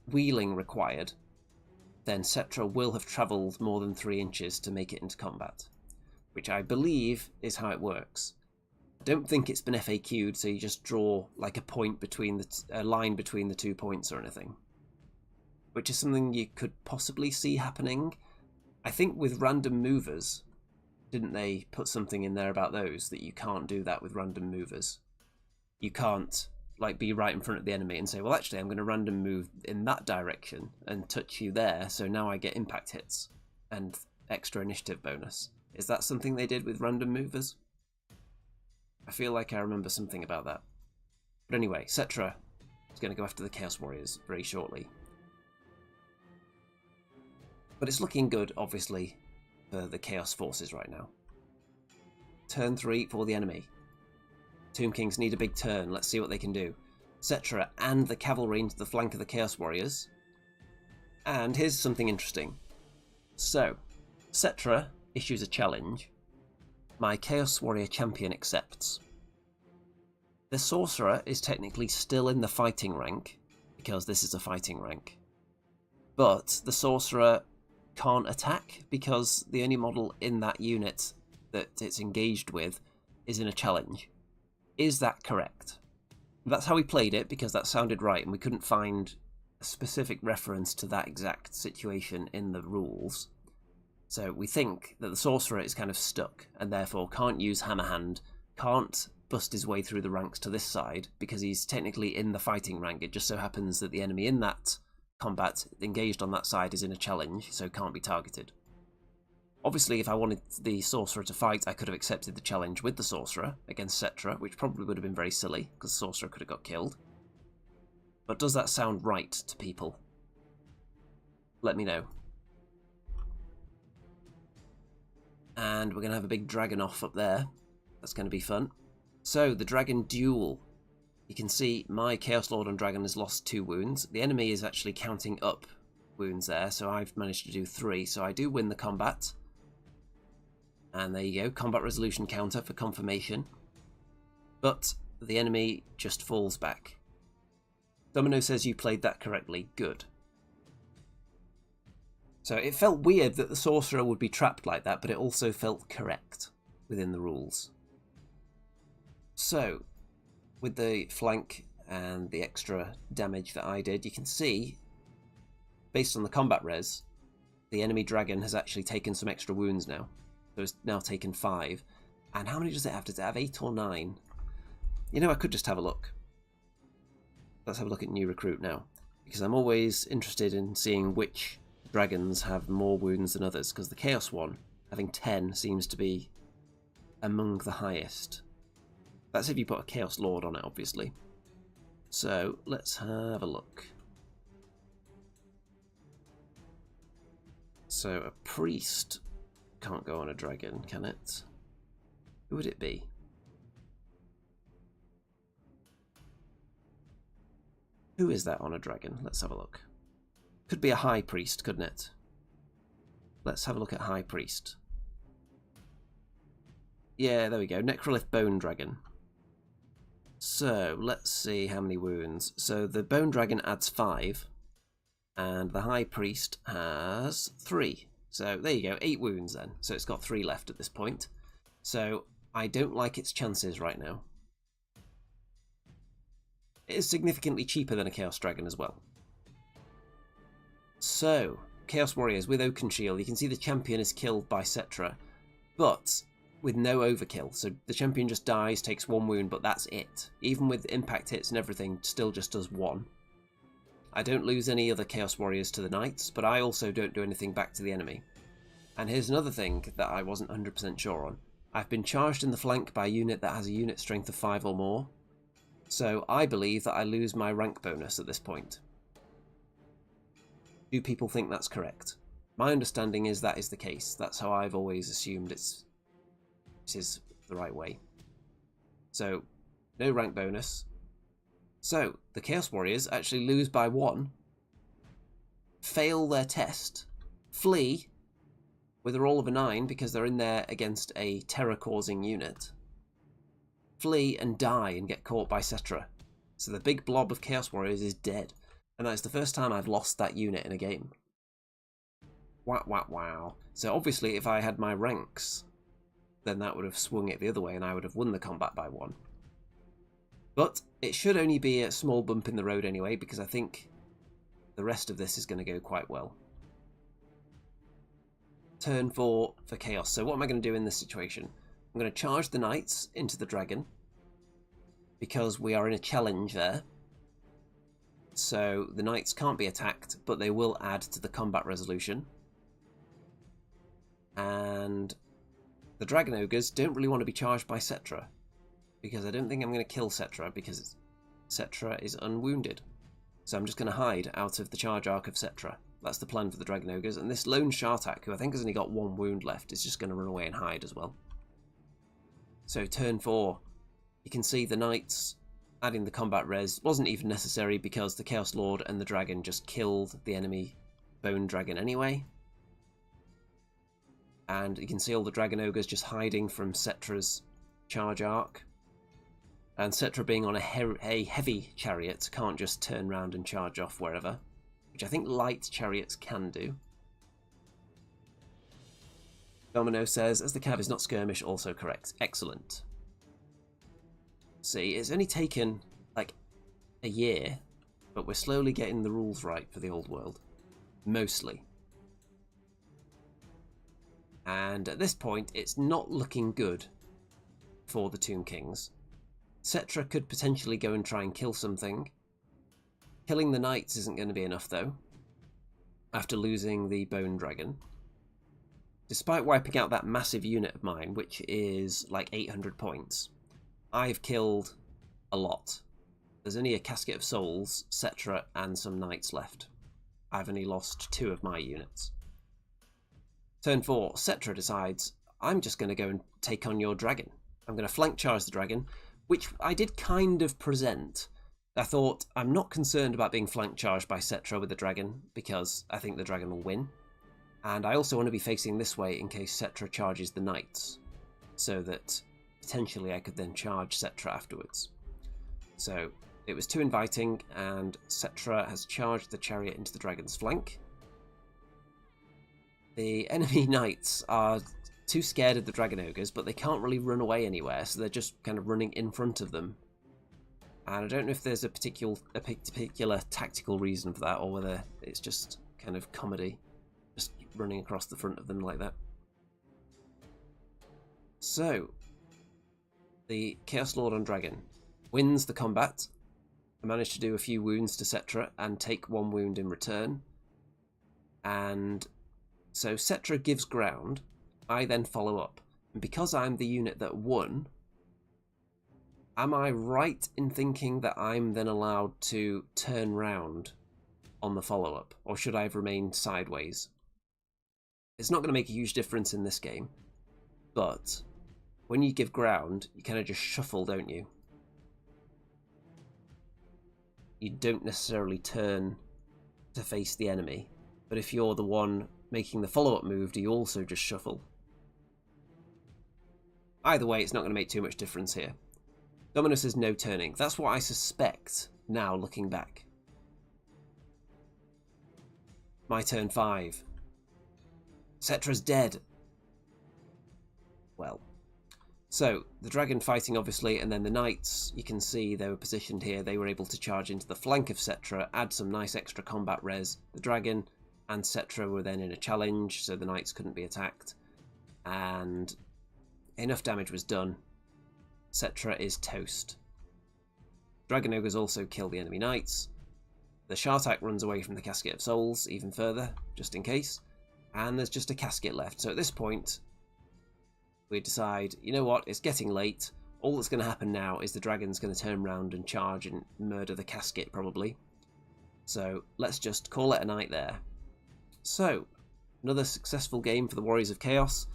wheeling required, then Cetra will have travelled more than 3 inches to make it into combat, which I believe is how it works. I don't think it's been FAQ'd, so you just draw like a point between a line between the 2 points or anything, which is something you could possibly see happening. I think with random movers, didn't they put something in there about those, that you can't do that with random movers? You can't like be right in front of the enemy and say, well, actually I'm going to random move in that direction and touch you there, so now I get impact hits and extra initiative bonus. Is that something they did with random movers? I feel like I remember something about that. But anyway, Cetra is going to go after the Chaos Warriors very shortly. But it's looking good, obviously, for the Chaos Forces right now. Turn 3 for the enemy. Tomb Kings need a big turn. Let's see what they can do. Cetra and the cavalry into the flank of the Chaos Warriors. And here's something interesting. So, Cetra issues a challenge. My Chaos Warrior champion accepts. The Sorcerer is technically still in the fighting rank, because this is a fighting rank. But the Sorcerer can't attack because the only model in that unit that it's engaged with is in a challenge. Is that correct? That's how we played it because that sounded right, and we couldn't find a specific reference to that exact situation in the rules. So we think that the Sorcerer is kind of stuck and therefore can't use Hammer Hand, can't bust his way through the ranks to this side because he's technically in the fighting rank. It just so happens that the enemy in that combat engaged on that side is in a challenge, so can't be targeted. Obviously, if I wanted the Sorcerer to fight, I could have accepted the challenge with the Sorcerer against Cetra, which probably would have been very silly, because the Sorcerer could have got killed. But does that sound right to people? Let me know. And we're going to have a big dragon off up there. That's going to be fun. So, the dragon duel. You can see my Chaos Lord on Dragon has lost 2 wounds. The enemy is actually counting up wounds there, so I've managed to do 3. So I do win the combat. And there you go, combat resolution counter for confirmation. But the enemy just falls back. Domino says you played that correctly. Good. So it felt weird that the Sorcerer would be trapped like that, but it also felt correct within the rules. So, with the flank and the extra damage that I did, you can see, based on the combat res, the enemy dragon has actually taken some extra wounds now. So it's now taken 5. And how many does it have? Does it have 8 or 9? You know, I could just have a look. Let's have a look at new recruit now, because I'm always interested in seeing which dragons have more wounds than others, because the Chaos one, having 10, seems to be among the highest. That's if you put a Chaos Lord on it, obviously. So, let's have a look. So, a priest can't go on a dragon, can it? Who would it be? Who is that on a dragon? Let's have a look. Could be a high priest, couldn't it? Let's have a look at high priest. Yeah, there we go. Necrolith Bone Dragon. So, let's see how many wounds. So, the Bone Dragon adds 5, and the High Priest has 3. So, there you go, 8 wounds then. So, it's got 3 left at this point. So, I don't like its chances right now. It is significantly cheaper than a Chaos Dragon as well. So, Chaos Warriors with Oaken Shield. You can see the champion is killed by Cetra, but with no overkill. So the champion just dies, takes 1 wound, but that's it. Even with impact hits and everything, still just does 1. I don't lose any other Chaos Warriors to the Knights, but I also don't do anything back to the enemy. And here's another thing that I wasn't 100% sure on. I've been charged in the flank by a unit that has a unit strength of 5 or more, so I believe that I lose my rank bonus at this point. Do people think that's correct? My understanding is that is the case. That's how I've always assumed this is the right way. So, no rank bonus. So, the Chaos Warriors actually lose by 1, fail their test, flee with a roll of a 9 because they're in there against a terror-causing unit, flee and die and get caught by Cetra. So the big blob of Chaos Warriors is dead, and that is the first time I've lost that unit in a game. Wow, wow, wow. So obviously if I had my ranks, then that would have swung it the other way and I would have won the combat by 1. But it should only be a small bump in the road anyway, because I think the rest of this is going to go quite well. Turn 4 for Chaos. So what am I going to do in this situation? I'm going to charge the Knights into the Dragon, because we are in a challenge there. So the Knights can't be attacked, but they will add to the combat resolution. And the Dragon Ogres don't really want to be charged by Cetra, because I don't think I'm going to kill Cetra, because Cetra is unwounded. So I'm just going to hide out of the charge arc of Cetra. That's the plan for the Dragon Ogres. And this lone Shartak, who I think has only got 1 wound left, is just going to run away and hide as well. So turn 4, you can see the Knights adding the combat res wasn't even necessary because the Chaos Lord and the Dragon just killed the enemy Bone Dragon anyway. And you can see all the Dragon Ogres just hiding from Cetra's charge arc. And Cetra being on a heavy chariot can't just turn round and charge off wherever, which I think light chariots can do. Domino says, as the cav is not skirmish, also correct. Excellent. See, it's only taken like a year, but we're slowly getting the rules right for the old world. Mostly. And at this point, it's not looking good for the Tomb Kings. Cetra could potentially go and try and kill something. Killing the knights isn't going to be enough, though, after losing the Bone Dragon. Despite wiping out that massive unit of mine, which is like 800 points, I've killed a lot. There's only a Casket of Souls, Cetra, and some knights left. I've only lost 2 of my units. Turn 4, Cetra decides, I'm just going to go and take on your dragon. I'm going to flank charge the dragon, which I did kind of present. I thought, I'm not concerned about being flank charged by Cetra with the dragon, because I think the dragon will win. And I also want to be facing this way in case Cetra charges the knights, so that potentially I could then charge Cetra afterwards. So it was too inviting, and Cetra has charged the chariot into the dragon's flank. The enemy knights are too scared of the dragon ogres, but they can't really run away anywhere, so they're just kind of running in front of them. And I don't know if there's a particular tactical reason for that, or whether it's just kind of comedy, just running across the front of them like that. So, the Chaos Lord on Dragon wins the combat. I managed to do a few wounds to Cetra and take 1 wound in return. And so Cetra gives ground. I then follow up. And because I'm the unit that won, am I right in thinking that I'm then allowed to turn round on the follow-up? Or should I have remained sideways? It's not going to make a huge difference in this game. But when you give ground, you kind of just shuffle, don't you? You don't necessarily turn to face the enemy. But if you're the one making the follow-up move, do you also just shuffle? Either way, it's not going to make too much difference here. Domino says no turning. That's what I suspect now, looking back. My turn 5. Cetra's dead. Well. So, the dragon fighting, obviously, and then the knights, you can see they were positioned here. They were able to charge into the flank of Cetra, add some nice extra combat res. The dragon and Cetra were then in a challenge, so the knights couldn't be attacked. And enough damage was done. Cetra is toast. Dragon Ogres also kill the enemy knights. The Shartak runs away from the Casket of Souls even further, just in case. And there's just a casket left. So at this point, we decide, you know what, it's getting late. All that's going to happen now is the dragon's going to turn around and charge and murder the casket, probably. So let's just call it a night there. So, another successful game for the Warriors of Chaos.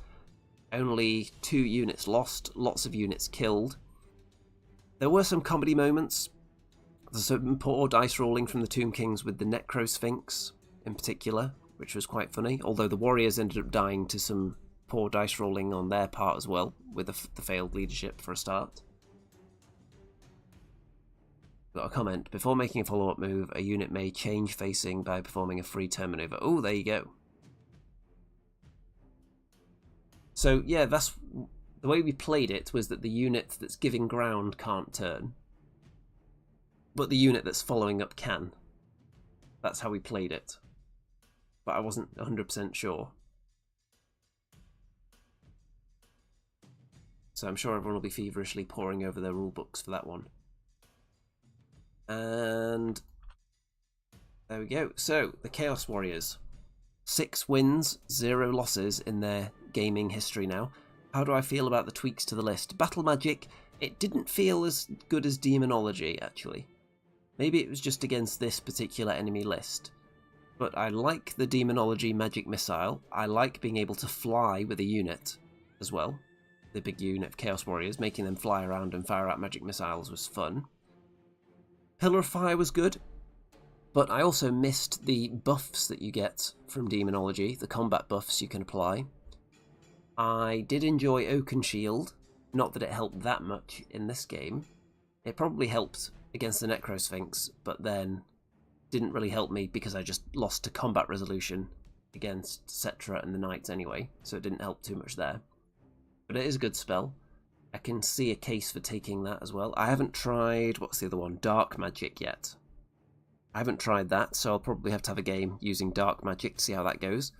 Only 2 units lost, lots of units killed. There were some comedy moments. There's some poor dice rolling from the Tomb Kings with the Necro Sphinx in particular, which was quite funny. Although the Warriors ended up dying to some poor dice rolling on their part as well, with the failed leadership for a start. Got a comment. Before making a follow-up move, a unit may change facing by performing a free turn maneuver. Oh, there you go. So, yeah, that's the way we played it, was that the unit that's giving ground can't turn, but the unit that's following up can. That's how we played it. But I wasn't 100% sure. So I'm sure everyone will be feverishly poring over their rulebooks for that one. And there we go. So, the Chaos Warriors. 6 wins, 0 losses in their gaming history now. How do I feel about the tweaks to the list? Battle Magic, it didn't feel as good as Demonology, actually. Maybe it was just against this particular enemy list. But I like the Demonology Magic Missile. I like being able to fly with a unit as well. The big unit of Chaos Warriors, making them fly around and fire out magic missiles was fun. Pillar of Fire was good, but I also missed the buffs that you get from Demonology, the combat buffs you can apply. I did enjoy Oaken Shield, not that it helped that much in this game, It probably helped against the Necrosphinx, but then didn't really help me because I just lost to combat resolution against Cetra and the Knights anyway, so it didn't help too much there. But it is a good spell. I can see a case for taking that as well. I haven't tried, what's the other one? Dark Magic yet. I haven't tried that, so I'll probably have to have a game using Dark Magic to see how that goes.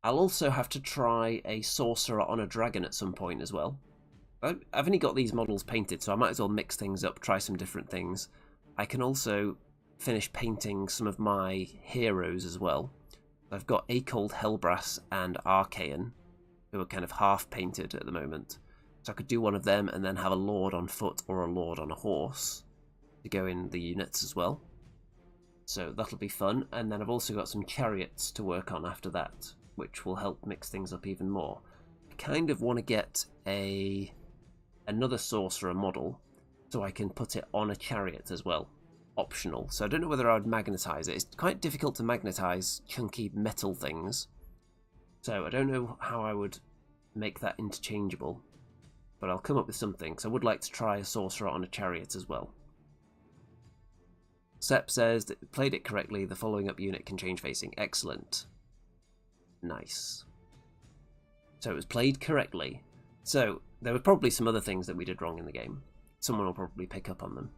I'll also have to try a Sorcerer on a Dragon at some point as well. I've only got these models painted, so I might as well mix things up, try some different things. I can also finish painting some of my heroes as well. I've got Acold Hellbrass and Archaean, who are kind of half painted at the moment. So I could do one of them and then have a Lord on foot or a Lord on a horse to go in the units as well. So that'll be fun. And then I've also got some chariots to work on after that, which will help mix things up even more. I kind of want to get another sorcerer model so I can put it on a chariot as well. Optional. So I don't know whether I would magnetize it. It's quite difficult to magnetize chunky metal things. So I don't know how I would make that interchangeable. But I'll come up with something. So I would like to try a sorcerer on a chariot as well. Sep says that played it correctly. The following up unit can change facing. Excellent. Nice. So it was played correctly. So there were probably some other things that we did wrong in the game. Someone will probably pick up on them.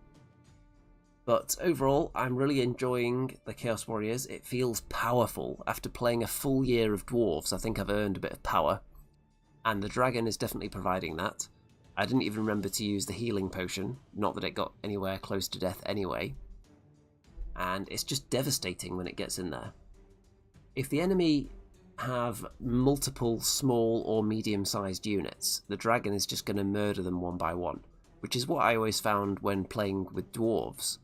But overall, I'm really enjoying the Chaos Warriors. It feels powerful. After playing a full year of Dwarves, I think I've earned a bit of power. And the dragon is definitely providing that. I didn't even remember to use the healing potion. Not that it got anywhere close to death anyway. And it's just devastating when it gets in there. If the enemy have multiple small or medium-sized units, the dragon is just going to murder them one by one, which is what I always found when playing with dwarves.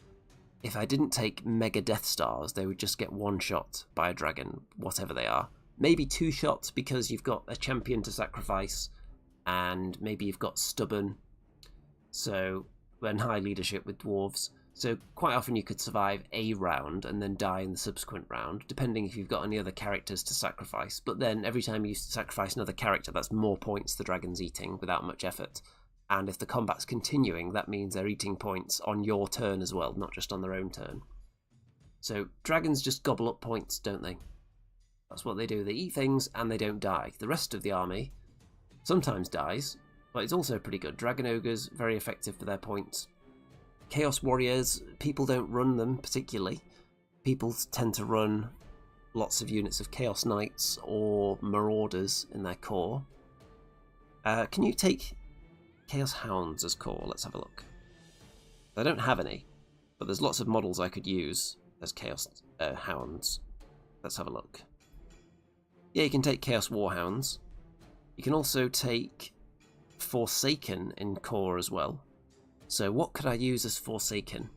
If I didn't take mega Death Stars, they would just get one shot by a dragon, whatever they are. Maybe two shots because you've got a champion to sacrifice, and maybe you've got stubborn, so when high leadership with dwarves. So quite often you could survive a round and then die in the subsequent round, depending if you've got any other characters to sacrifice. But then every time you sacrifice another character, that's more points the dragon's eating without much effort. And if the combat's continuing, that means they're eating points on your turn as well, not just on their own turn. So dragons just gobble up points, don't they? That's what they do. They eat things and they don't die. The rest of the army sometimes dies, but it's also pretty good. Dragon Ogres, very effective for their points. Chaos Warriors, people don't run them particularly. People tend to run lots of units of Chaos Knights or Marauders in their core. Can you take Chaos Hounds as core? Let's have a look. I don't have any, but there's lots of models I could use as Chaos Hounds. Let's have a look. Yeah, you can take Chaos Warhounds. You can also take Forsaken in core as well. So what could I use as Forsaken?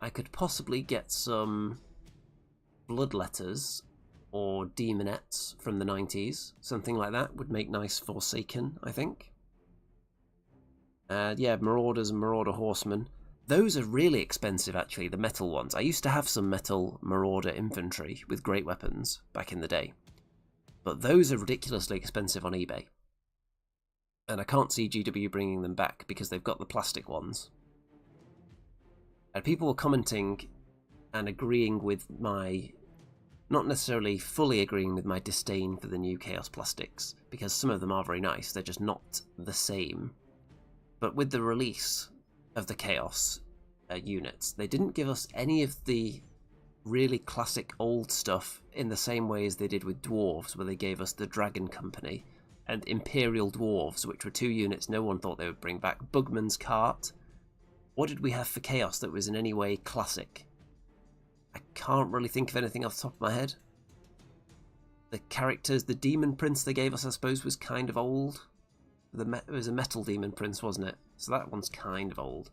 I could possibly get some Bloodletters or Demonettes from the 90s. Something like that would make nice Forsaken, I think. Yeah, Marauders and Marauder Horsemen. Those are really expensive, actually, the metal ones. I used to have some metal Marauder infantry with great weapons back in the day. But those are ridiculously expensive on eBay. And I can't see GW bringing them back because they've got the plastic ones. And people were commenting and agreeing with my... not necessarily fully agreeing with my disdain for the new Chaos plastics, because some of them are very nice, they're just not the same. But with the release of the Chaos units, they didn't give us any of the really classic old stuff in the same way as they did with Dwarves, where they gave us the Dragon Company and Imperial Dwarves, which were two units no one thought they would bring back. Bugman's Cart. What did we have for Chaos that was in any way classic? I can't really think of anything off the top of my head. The characters, the Demon Prince they gave us, I suppose, was kind of old. It was a metal Demon Prince, wasn't it? So that one's kind of old.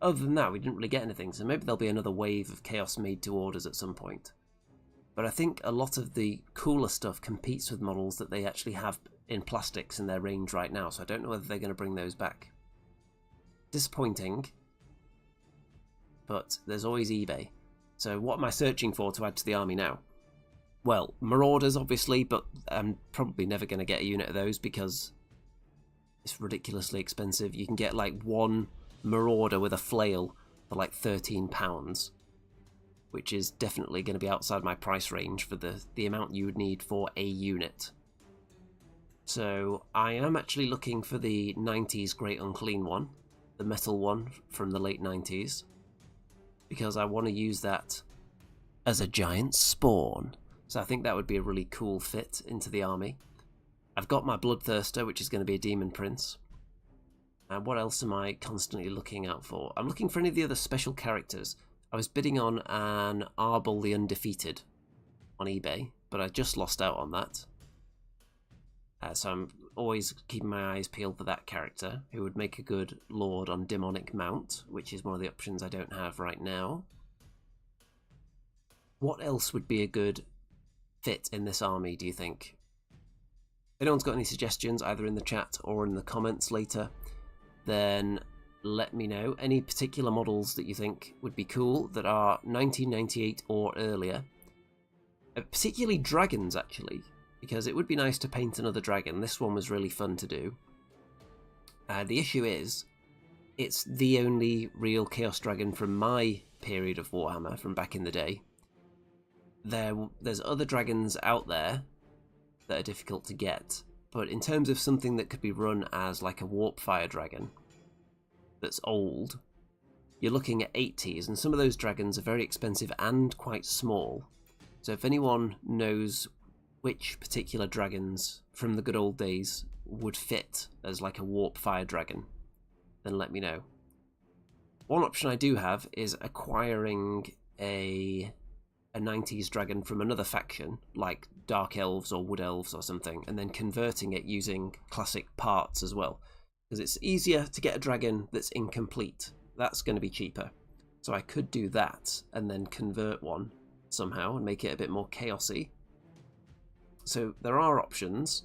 Other than that, we didn't really get anything, so maybe there'll be another wave of Chaos made to orders at some point. But I think a lot of the cooler stuff competes with models that they actually have in plastics in their range right now, so I don't know whether they're going to bring those back. Disappointing, but there's always eBay. So what am I searching for to add to the army now? Well, Marauders, obviously, but I'm probably never going to get a unit of those because it's ridiculously expensive. You can get like one marauder with a flail for like £13, which is definitely going to be outside my price range for the amount you would need for a unit. So I am actually looking for the 90s Great Unclean one, the metal one from the late 90s, because I want to use that as a giant spawn. So I think that would be a really cool fit into the army. I've got my Bloodthirster, which is going to be a Demon Prince. And what else am I constantly looking out for? I'm looking for any of the other special characters. I was bidding on an Arbol the Undefeated on eBay, but I just lost out on that. So I'm always keeping my eyes peeled for that character, who would make a good Lord on Demonic Mount, which is one of the options I don't have right now. What else would be a good fit in this army, do you think? If anyone's got any suggestions, either in the chat or in the comments later, then let me know. Any particular models that you think would be cool that are 1998 or earlier. Particularly dragons, actually, because it would be nice to paint another dragon. This one was really fun to do. The issue is, it's the only real Chaos Dragon from my period of Warhammer, from back in the day. There's other dragons out there that are difficult to get, but in terms of something that could be run as like a warp fire dragon that's old, you're looking at 80s, and some of those dragons are very expensive and quite small. So if anyone knows which particular dragons from the good old days would fit as like a warp fire dragon, then let me know. One option I do have is acquiring a 90s dragon from another faction, like Dark Elves or Wood Elves or something, and then converting it using classic parts as well. Because it's easier to get a dragon that's incomplete. That's going to be cheaper. So I could do that and then convert one somehow and make it a bit more chaosy. So there are options.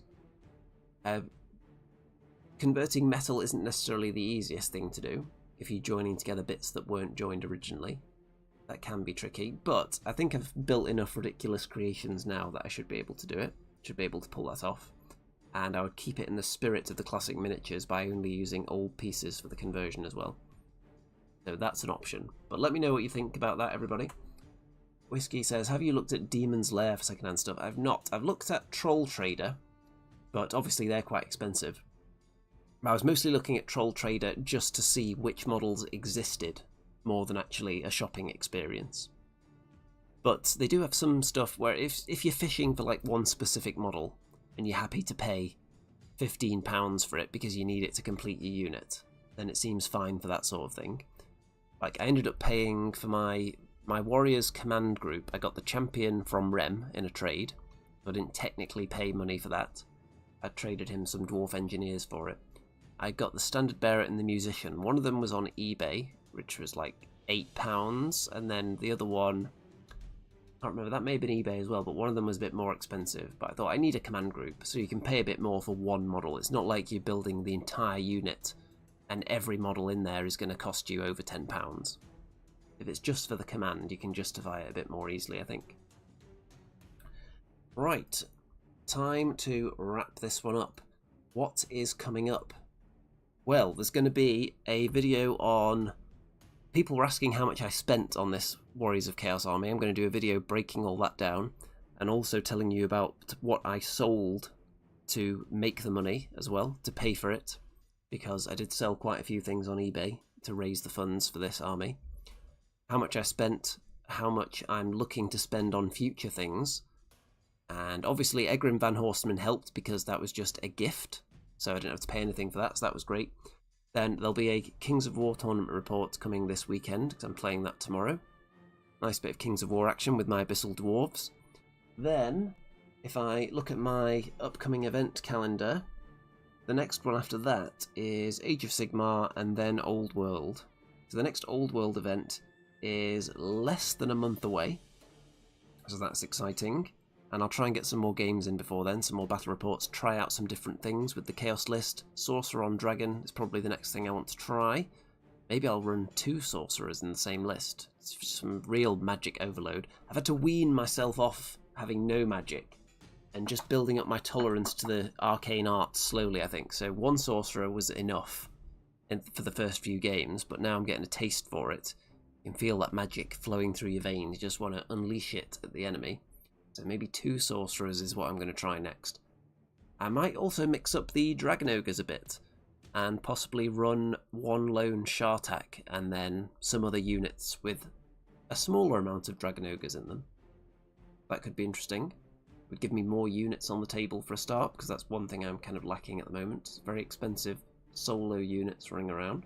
Converting metal isn't necessarily the easiest thing to do if you're joining together bits that weren't joined originally. That can be tricky, but I think I've built enough ridiculous creations now that I should be able to do it. Should be able to pull that off. And I would keep it in the spirit of the classic miniatures by only using old pieces for the conversion as well. So that's an option. But let me know what you think about that, everybody. Whiskey says, have you looked at Demon's Lair for secondhand stuff? I've not. I've looked at Troll Trader, but obviously they're quite expensive. I was mostly looking at Troll Trader just to see which models existed, more than actually a shopping experience. But they do have some stuff where if you're fishing for like one specific model and you're happy to pay £15 for it because you need it to complete your unit, then it seems fine for that sort of thing. Like I ended up paying for my Warriors command group. I got the champion from Rem in a trade, so I didn't technically pay money for that. I traded him some dwarf engineers for it. I got the standard bearer and the musician. One of them was on eBay, which was like £8, and then the other one, I can't remember, that may have been eBay as well, but one of them was a bit more expensive. But I thought I need a command group, so you can pay a bit more for one model. It's not like you're building the entire unit and every model in there is going to cost you over £10. If it's just for the command, you can justify it a bit more easily, I think. Right, time to wrap this one up. What is coming up? Well, there's going to be a video on... People were asking how much I spent on this Warriors of Chaos army. I'm going to do a video breaking all that down and also telling you about what I sold to make the money as well, to pay for it, because I did sell quite a few things on eBay to raise the funds for this army. How much I spent, how much I'm looking to spend on future things, and obviously Egrim Van Horstman helped because that was just a gift, so I didn't have to pay anything for that, so that was great. Then there'll be a Kings of War tournament report coming this weekend, because I'm playing that tomorrow. Nice bit of Kings of War action with my Abyssal Dwarves. Then, if I look at my upcoming event calendar, the next one after that is Age of Sigmar and then Old World. So the next Old World event is less than a month away, so that's exciting. And I'll try and get some more games in before then, some more battle reports, try out some different things with the Chaos list. Sorcerer on Dragon is probably the next thing I want to try. Maybe I'll run 2 Sorcerers in the same list. It's some real magic overload. I've had to wean myself off having no magic and just building up my tolerance to the arcane arts slowly, I think. So 1 Sorcerer was enough for the first few games, but now I'm getting a taste for it. You can feel that magic flowing through your veins. You just want to unleash it at the enemy. So maybe 2 sorcerers is what I'm going to try next. I might also mix up the dragon ogres a bit, and possibly run 1 lone Shartak and then some other units with a smaller amount of dragon ogres in them. That could be interesting. Would give me more units on the table for a start, because that's one thing I'm kind of lacking at the moment. It's very expensive solo units running around.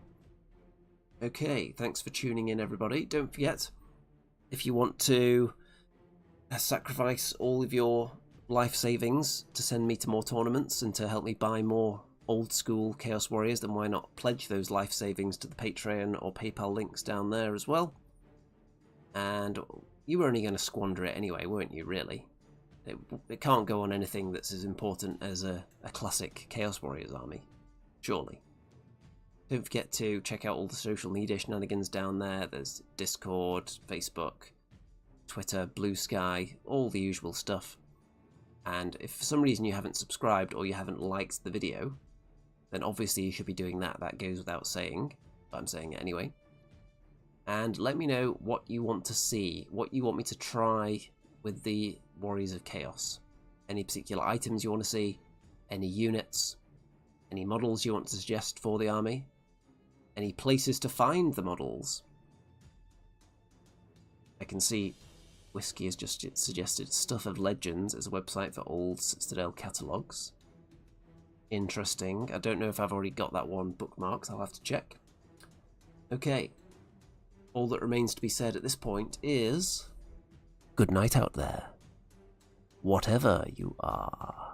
Okay, thanks for tuning in, everybody. Don't forget, if you want to sacrifice all of your life savings to send me to more tournaments and to help me buy more old school Chaos Warriors, then why not pledge those life savings to the Patreon or PayPal links down there as well. And you were only going to squander it anyway, weren't you, really? It can't go on anything that's as important as a classic Chaos Warriors army, surely. Don't forget to check out all the social media shenanigans down there. There's Discord, Facebook, Twitter, Blue Sky, all the usual stuff. And if for some reason you haven't subscribed or you haven't liked the video, then obviously you should be doing that. That goes without saying, but I'm saying it anyway. And let me know what you want to see, what you want me to try with the Warriors of Chaos. Any particular items you want to see, any units, any models you want to suggest for the army, any places to find the models. I can see Whiskey has just suggested Stuff of Legends as a website for old Citadel catalogues. Interesting. I don't know if I've already got that one bookmarked. I'll have to check. Okay. All that remains to be said at this point is good night out there, whatever you are.